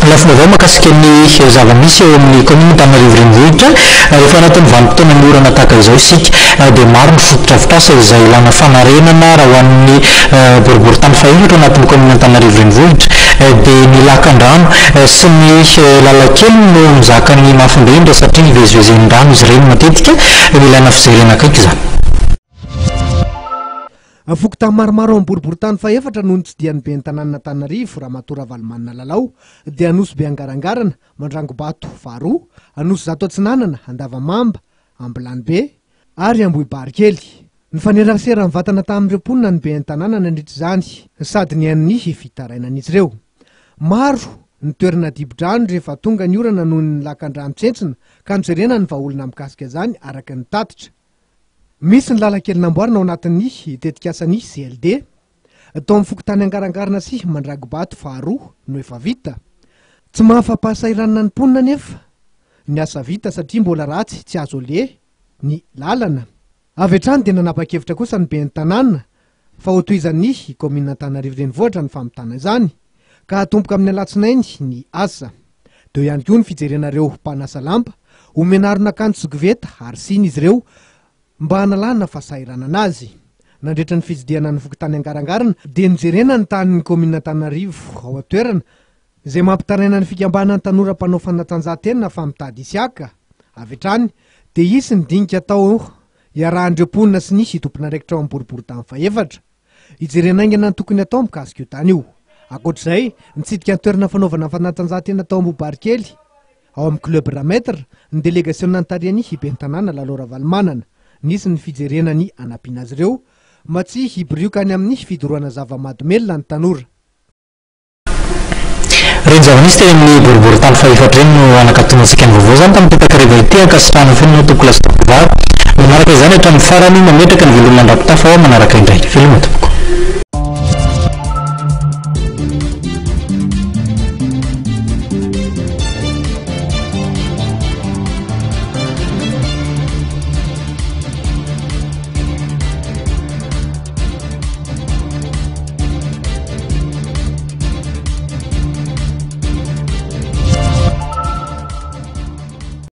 Lafiny makasika ny zava-misy eo amin'ny commune Antananarivo renivohitra rehefa anatin'ny vanim-potoana morana tahaka izao isika dia maro ny fototra-afotrasa izay ilana fanarenana raha ho an'ny boriboritany fahefatra anatin'ny commune Antananarivo renivohitra dia ny lakan-drano sy ny lalakely no mizaka ny mafimbe indray satria nivezivezen'ny rano izy ireny matetika ilaina fijerena akaiky izany. Fokotany maromaro amin'ny boriboritany fahefatra noho ny tsidian'ny ben'ny tanàn'Antananarivo Ramatoa Ravalomanina Lalao dia Anosy Beangarangarana, Mandrangobato faharoa, Anosy Zatoatsinanana, Andavamamba, Ambilaниbe ary Ambohibarikely. Ny faneraseran'ny vatana tamin'ireo mponina ny ben'ny tanàna nandritra izany sady ny an'ny fitarainan'izy ireo. Maro ny toerana dibo-drano rehefa tonga ny orana noho ny lakan-drano tsentsina ka nijerena ny vahaolona mikasika izany araka ny tatitra. Misy ny lalakely namboarina ao anatin'ny tetikasan'ny CLD tao amin'ny fokotany Angarangarana sy Mandrangobato faharoa no efa vita. Tsy mahafa-pahasahiranana ny mponina anefa ny asa vita satria mbola ratsy tsy azo le ny lalana. Avy hatrany dia nanapa-kevitra kosa ny ben'ny tanàna fa hotohizan'ny commune Antananarivo renivohitra ny famitana izany ka hatomboka amin'ny alatsinainy ny asa. Deo ihany koa ny fijerenareo mpanasa lamba homenarona akanjo sy koveta ary siny izy ireo mba hanalana fahasahiranana anazy. Nandritra ny fitsidiana ny fokotany Angarangarana dia nijerena ny tanin'ny commune Antananarivo ao an-toerana izay mampitaraina ny fikambanan'ny tanora mpanao fanatanjahantena fa mitady isiaka. Avy hatrany dia hisy ny dinika tao iarahan'ireo mponina sy ny tompon'andraikitra ao amin'ny boriboritany fahefatra. Hijerena aingana ny tokony atao mikasika io tany io. Ankoatr'izay nitsidika ny toerana fanaovana fanatanjahantena tao Ambohibarikely ao amin'ny club Rametre ny délégation nantarian'ny ben'ny tanàna Lalao Ravalomanana. Nisy ny fijerenany anampiana azy ireo mba tsy hiborioka any amin'ny fidorohana zava-mahadomelona ny tanora. Reny zava-misy teny amin'ny boriboritany fahefatra reny no anakatonantsika ny vaovao izany tamin'ny tetakariva ity ankasitrahana feno toko lasitokivary manaraka izany hatramin'ny farany mametraka ny velomana andram-pitafa ao manaraka indray. Velomata.